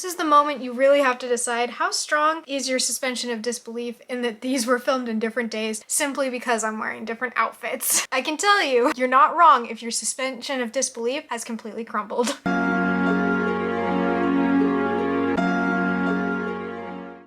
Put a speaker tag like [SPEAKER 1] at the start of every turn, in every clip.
[SPEAKER 1] This is the moment you really have to decide how strong is your suspension of disbelief in that these were filmed in different days simply because I'm wearing different outfits. I can tell you, you're not wrong if your suspension of disbelief has completely crumbled.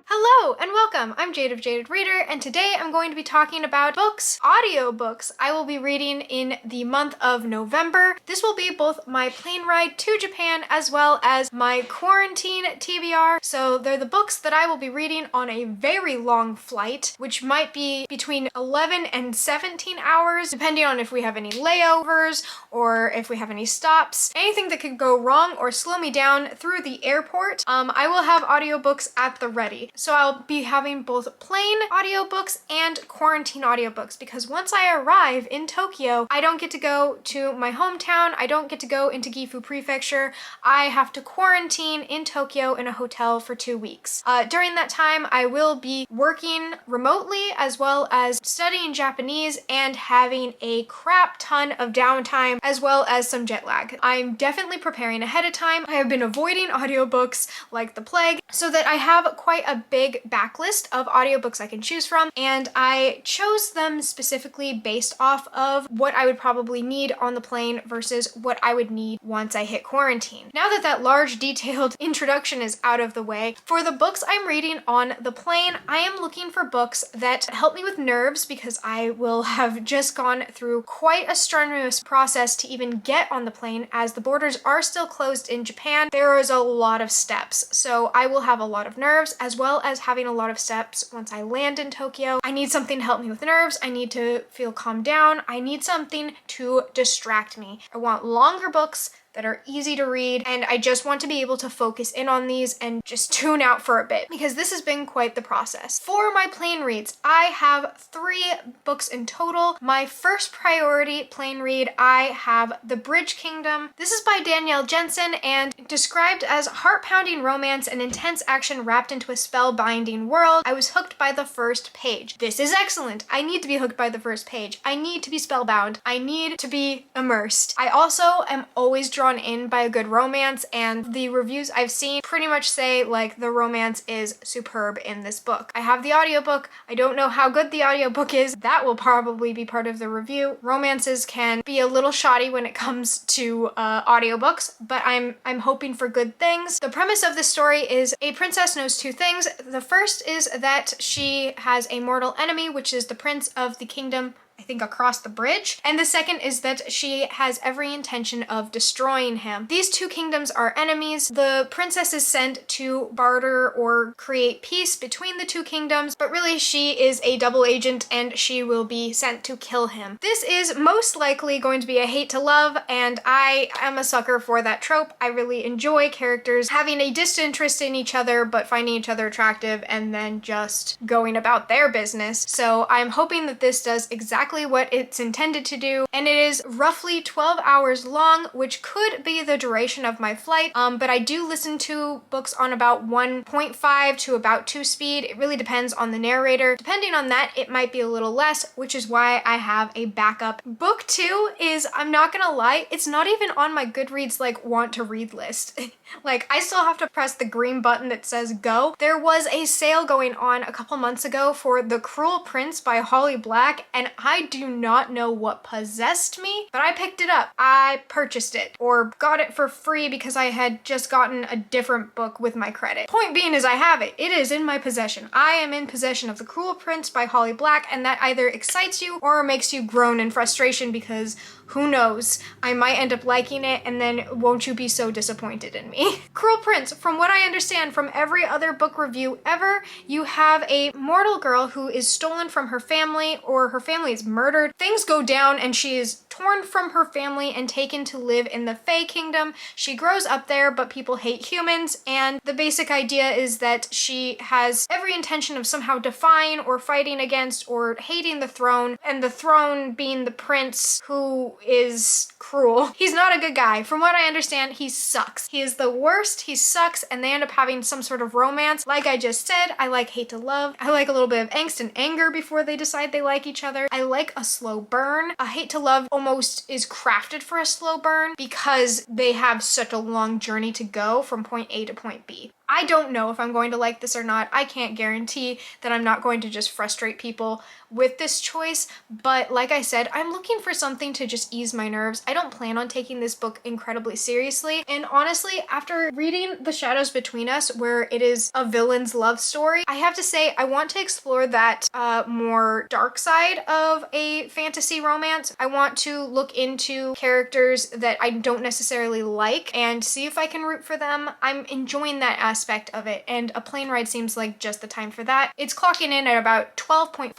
[SPEAKER 1] Hello and welcome! I'm Jade of Jaded Reader, and today I'm going to be talking about books, audiobooks I will be reading in the month of November. This will be both my plane ride to Japan as well as my quarantine TBR. So they're the books that I will be reading on a very long flight, which might be between 11 and 17 hours, depending on if we have any layovers or if we have any stops. Anything that could go wrong or slow me down through the airport, I will have audiobooks at the ready. So I'll be having both plain audiobooks and quarantine audiobooks because once I arrive in Tokyo, I don't get to go to my hometown. I don't get to go into Gifu Prefecture. I have to quarantine in Tokyo in a hotel for 2 weeks. During that time, I will be working remotely as well as studying Japanese and having a crap ton of downtime as well as some jet lag. I'm definitely preparing ahead of time. I have been avoiding audiobooks like the plague so that I have quite a big backlist of audiobooks I can choose from, and I chose them specifically based off of what I would probably need on the plane versus what I would need once I hit quarantine. Now that that large detailed introduction is out of the way, for the books I'm reading on the plane, I am looking for books that help me with nerves because I will have just gone through quite a strenuous process to even get on the plane as the borders are still closed in Japan. There is a lot of steps, so I will have a lot of nerves as well as having a lot of steps once I land in Tokyo. I need something to help me with nerves. I need to feel calmed down. I need something to distract me. I want longer books that are easy to read, and I just want to be able to focus in on these and just tune out for a bit because this has been quite the process. For my plane reads, I have 3 books in total. My first priority plane read, I have The Bridge Kingdom. This is by Danielle Jensen and described as heart-pounding romance and intense action wrapped into a spellbinding world. I was hooked by the first page. This is excellent. I need to be hooked by the first page. I need to be spellbound. I need to be immersed. I also am always drawn in by a good romance, and the reviews I've seen pretty much say like the romance is superb in this book. I have the audiobook. I don't know how good the audiobook is. That will probably be part of the review. Romances can be a little shoddy when it comes to audiobooks, but I'm hoping for good things. The premise of this story is a princess knows 2 things. The first is that she has a mortal enemy, which is the prince of the kingdom, I think, across the bridge. And the second is that she has every intention of destroying him. These 2 kingdoms are enemies. The princess is sent to barter or create peace between the 2 kingdoms, but really she is a double agent and she will be sent to kill him. This is most likely going to be a hate to love, and I am a sucker for that trope. I really enjoy characters having a disinterest in each other but finding each other attractive and then just going about their business. So I'm hoping that this does exactly what it's intended to do, and it is roughly 12 hours long, which could be the duration of my flight, but I do listen to books on about 1.5 to about 2 speed. It really depends on the narrator. Depending on that, it might be a little less, which is why I have a backup. Book 2 is, I'm not gonna lie, it's not even on my Goodreads like want to read list. Like, I still have to press the green button that says go. There was a sale going on a couple months ago for The Cruel Prince by Holly Black, and I do not know what possessed me, but I picked it up. I purchased it or got it for free because I had just gotten a different book with my credit. Point being is I have it. It is in my possession. I am in possession of The Cruel Prince by Holly Black, and that either excites you or makes you groan in frustration because who knows, I might end up liking it, and then won't you be so disappointed in me? Cruel Prince, from what I understand from every other book review ever, you have a mortal girl who is stolen from her family, or her family is murdered. Things go down and she is torn from her family and taken to live in the Fae Kingdom. She grows up there, but people hate humans, and the basic idea is that she has every intention of somehow defying or fighting against or hating the throne, and the throne being the prince who is cruel. He's not a good guy. From what I understand, he sucks. He is the worst, he sucks, and they end up having some sort of romance. Like I just said, I like hate to love. I like a little bit of angst and anger before they decide they like each other. I like a slow burn. A hate to love almost is crafted for a slow burn because they have such a long journey to go from point A to point B. I don't know if I'm going to like this or not. I can't guarantee that I'm not going to just frustrate people with this choice, but like I said, I'm looking for something to just ease my nerves. I don't plan on taking this book incredibly seriously, and honestly, after reading The Shadows Between Us, where it is a villain's love story, I have to say I want to explore that more dark side of a fantasy romance. I want to look into characters that I don't necessarily like and see if I can root for them. I'm enjoying that aspect of it, and a plane ride seems like just the time for that. It's clocking in at about 12.5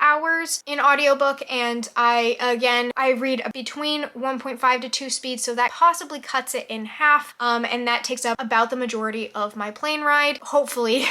[SPEAKER 1] hours in audiobook, and I read between 1.5 to 2 speeds, so that possibly cuts it in half, and that takes up about the majority of my plane ride. Hopefully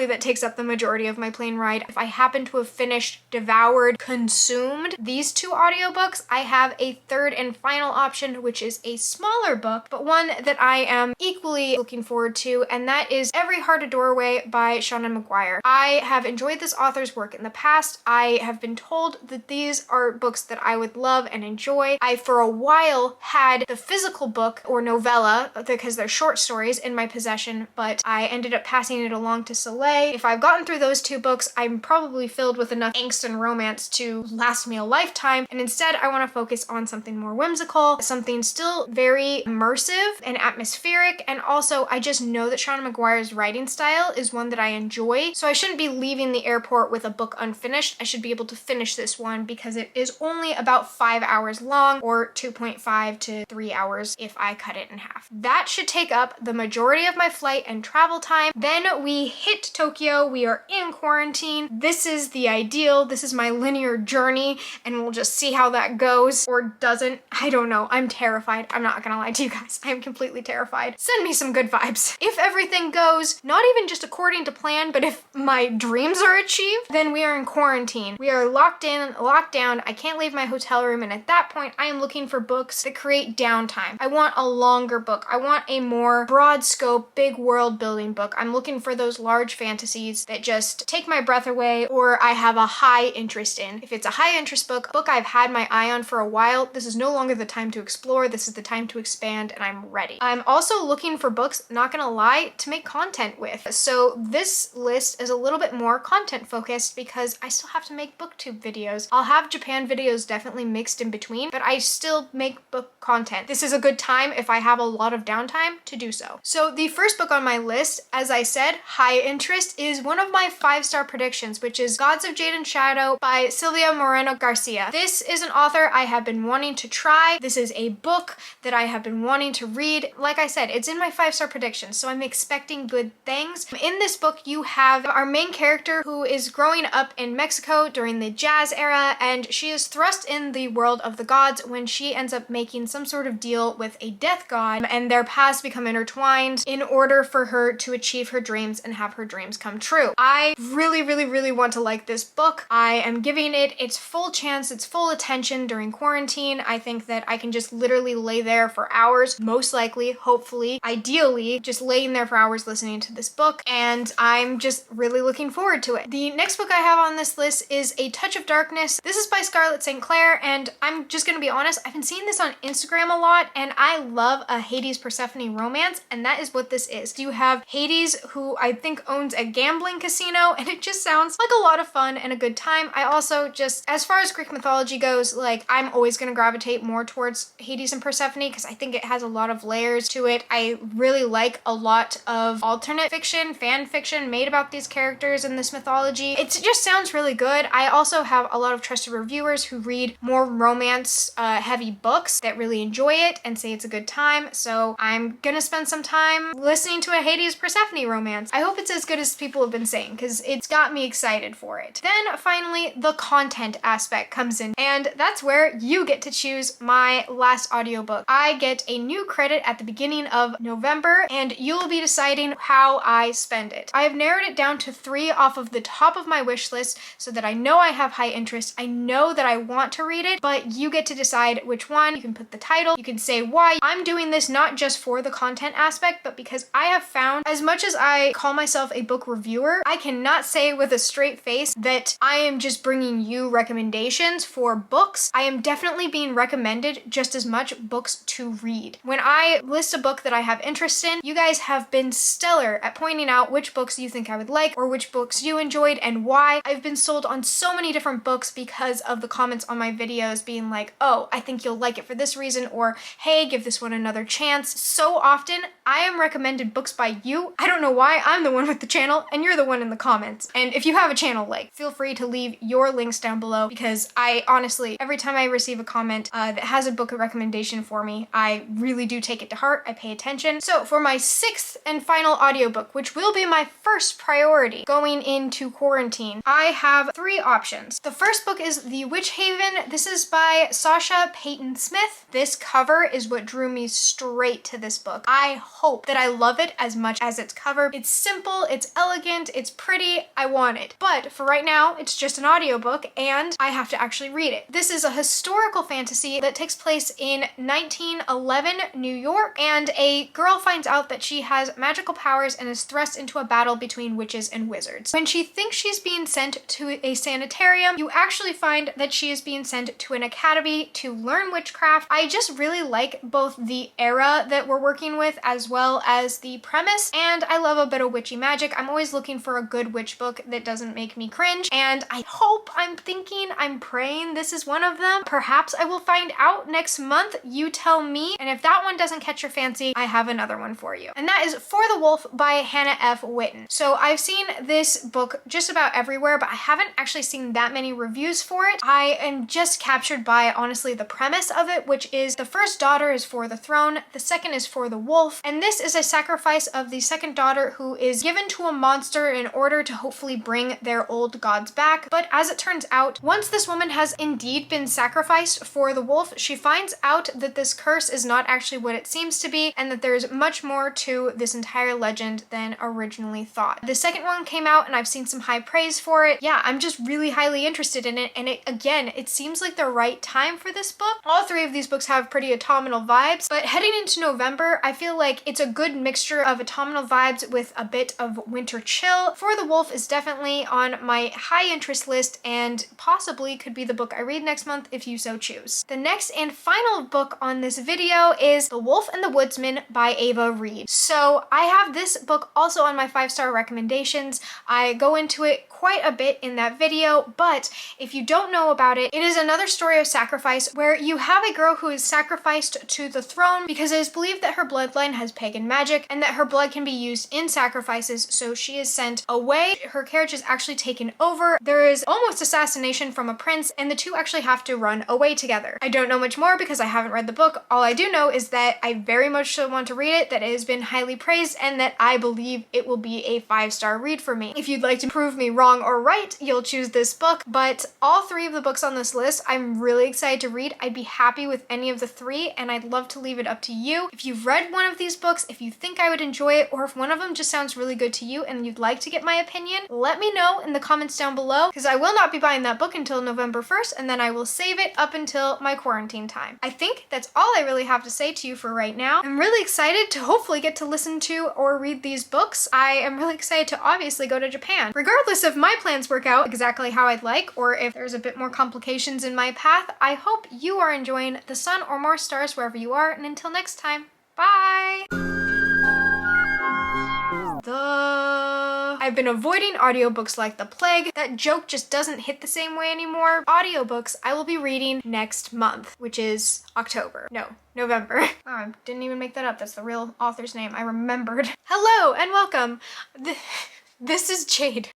[SPEAKER 1] that takes up the majority of my plane ride. If I happen to have finished, devoured, consumed these 2 audiobooks, I have a third and final option, which is a smaller book, but one that I am equally looking forward to, and that is Every Heart a Doorway by Seanan McGuire. I have enjoyed this author's work in the past. I have been told that these are books that I would love and enjoy. I, for a while, had the physical book or novella, because they're short stories, in my possession, but I ended up passing it along to Soleil. If I've gotten through those 2 books, I'm probably filled with enough angst and romance to last me a lifetime, and instead I want to focus on something more whimsical, something still very immersive and atmospheric, and also I just know that Seanan McGuire's writing style is one that I enjoy, so I shouldn't be leaving the airport with a book unfinished. I should be able to finish this one because it is only about 5 hours long, or 2.5 to 3 hours if I cut it in half. That should take up the majority of my flight and travel time. Then we hit Tokyo. We are in quarantine. This is the ideal. This is my linear journey, and we'll just see how that goes or doesn't. I don't know. I'm terrified. I'm not gonna lie to you guys. I'm completely terrified. Send me some good vibes. If everything goes not even just according to plan, but if my dreams are achieved, then we are in quarantine. We are locked in, locked down. I can't leave my hotel room, and at that point, I am looking for books that create downtime. I want a longer book. I want a more broad scope, big world building book. I'm looking for those large fantasies that just take my breath away, or I have a high interest in. If it's a high interest book, a book I've had my eye on for a while, this is no longer the time to explore. This is the time to expand, and I'm ready. I'm also looking for books, not gonna lie, to make content with. So this list is a little bit more content focused because I still have to make booktube videos. I'll have Japan videos definitely mixed in between, but I still make book content. This is a good time if I have a lot of downtime to do so. So the first book on my list, as I said, high interest, is one of my 5-star predictions, which is Gods of Jade and Shadow by Silvia Moreno Garcia. This is an author I have been wanting to try. This is a book that I have been wanting to read. Like I said, it's in my 5-star predictions, so I'm expecting good things. In this book, you have our main character who is growing up in Mexico during the jazz era, and she is thrust in the world of the gods when she ends up making some sort of deal with a death god, and their paths become intertwined in order for her to achieve her dreams and have her dreams come true. I really want to like this book. I am giving it its full chance, its full attention during quarantine. I think that I can just literally lay there for hours, most likely, hopefully, ideally, just laying there for hours listening to this book, and I'm just really looking forward to it. The next book I have on this list is A Touch of Darkness. This is by Scarlett St. Clair, and I'm just gonna be honest, I've been seeing this on Instagram a lot, and I love a Hades Persephone romance, and that is what this is. You have Hades, who I think owns a gambling casino, and it just sounds like a lot of fun and a good time. I also just, as far as Greek mythology goes, like, I'm always gonna gravitate more towards Hades and Persephone because I think it has a lot of layers to it. I really like a lot of alternate fiction, fan fiction made about these characters in this mythology. It just sounds really good. I also have a lot of trusted reviewers who read more romance heavy books that really enjoy it and say it's a good time, so I'm gonna spend some time listening to a Hades Persephone romance. I hope it's as good as people have been saying because it's got me excited for it. Then finally, the content aspect comes in, and that's where you get to choose my last audiobook. I get a new credit at the beginning of November, and you'll be deciding how I spend it. I have narrowed it down to 3 off of the top of my wish list so that I know I have high interest. I know that I want to read it, but you get to decide which one. You can put the title, you can say why. I'm doing this not just for the content aspect, but because I have found, as much as I call myself a book reviewer, I cannot say with a straight face that I am just bringing you recommendations for books. I am definitely being recommended just as much books to read. When I list a book that I have interest in, you guys have been stellar at pointing out which books you think I would like or which books you enjoyed and why. I've been sold on so many different books because of the comments on my videos being like, oh, I think you'll like it for this reason, or hey, give this one another chance. So often I am recommended books by you. I don't know why. I'm the one with the channel and you're the one in the comments. And if you have a channel, like, feel free to leave your links down below, because I honestly, every time I receive a comment that has a book recommendation for me, I really do take it to heart. I pay attention. So for my 6th and final audiobook, which will be my first priority going into quarantine, I have 3 options. The first book is The Witch Haven. This is by Sasha Payton Smith. This cover is what drew me straight to this book. I hope that I love it as much as its cover. It's simple, it's elegant, it's pretty, I want it. But for right now, it's just an audiobook and I have to actually read it. This is a historical fantasy that takes place in 1911 New York, and a girl finds out that she has magical powers and is thrust into a battle between witches and wizards. When she thinks she's being sent to a sanitarium, you actually find that she is being sent to an academy to learn witchcraft. I just really like both the era that we're working with as well as the premise, and I love a bit of witchy magic. I'm always looking for a good witch book that doesn't make me cringe, and I hope, I'm praying this is one of them. Perhaps I will find out next month. You tell me, and if that one doesn't catch your fancy, I have another one for you. And that is For the Wolf by Hannah F. Witten. So I've seen this book just about everywhere, but I haven't actually seen that many reviews for it. I am just captured by, honestly, the premise of it, which is the first daughter is for the throne, the second is for the wolf, and this is a sacrifice of the second daughter who is given to a monster in order to hopefully bring their old gods back. But as it turns out, once this woman has indeed been sacrificed for the wolf, she finds out that this curse is not actually what it seems to be, and that there's much more to this entire legend than originally thought. The second one came out and I've seen some high praise for it. Yeah, I'm just really highly interested in it, and it seems like the right time for this book. All 3 of these books have pretty autumnal vibes, but heading into November, I feel like it's a good mixture of autumnal vibes with a bit of winter chill. For the Wolf is definitely on my high interest list and possibly could be the book I read next month if you so choose. The next and final book on this video is The Wolf and the Woodsman by Ava Reed. So I have this book also on my 5-star recommendations. I go into it quite a bit in that video, but if you don't know about it, it is another story of sacrifice where you have a girl who is sacrificed to the throne because it is believed that her bloodline has pagan magic and that her blood can be used in sacrifices, so she is sent away. Her carriage is actually taken over. There is almost assassination from a prince, and the two actually have to run away together. I don't know much more because I haven't read the book. All I do know is that I very much so want to read it, that it has been highly praised, and that I believe it will be a 5-star read for me. If you'd like to prove me wrong or right, you'll choose this book, but all 3 of the books on this list I'm really excited to read. I'd be happy with any of the 3, and I'd love to leave it up to you. If you've read one of these books, if you think I would enjoy it, or if one of them just sounds really good to you and you'd like to get my opinion, let me know in the comments down below, because I will not be buying that book until November 1st, and then I will save it up until my quarantine time. I think that's all I really have to say to you for right now. I'm really excited to hopefully get to listen to or read these books. I am really excited to obviously go to Japan. Regardless if my plans work out exactly how I'd like, or if there's a bit more complications in my path, I hope you are enjoying the sun or more stars wherever you are, and until next time, bye! I've been avoiding audiobooks like the plague. That joke just doesn't hit the same way anymore. Audiobooks I will be reading next month, which is October. No, November. Oh, I didn't even make that up. That's the real author's name. I remembered. Hello and welcome. This is Jade.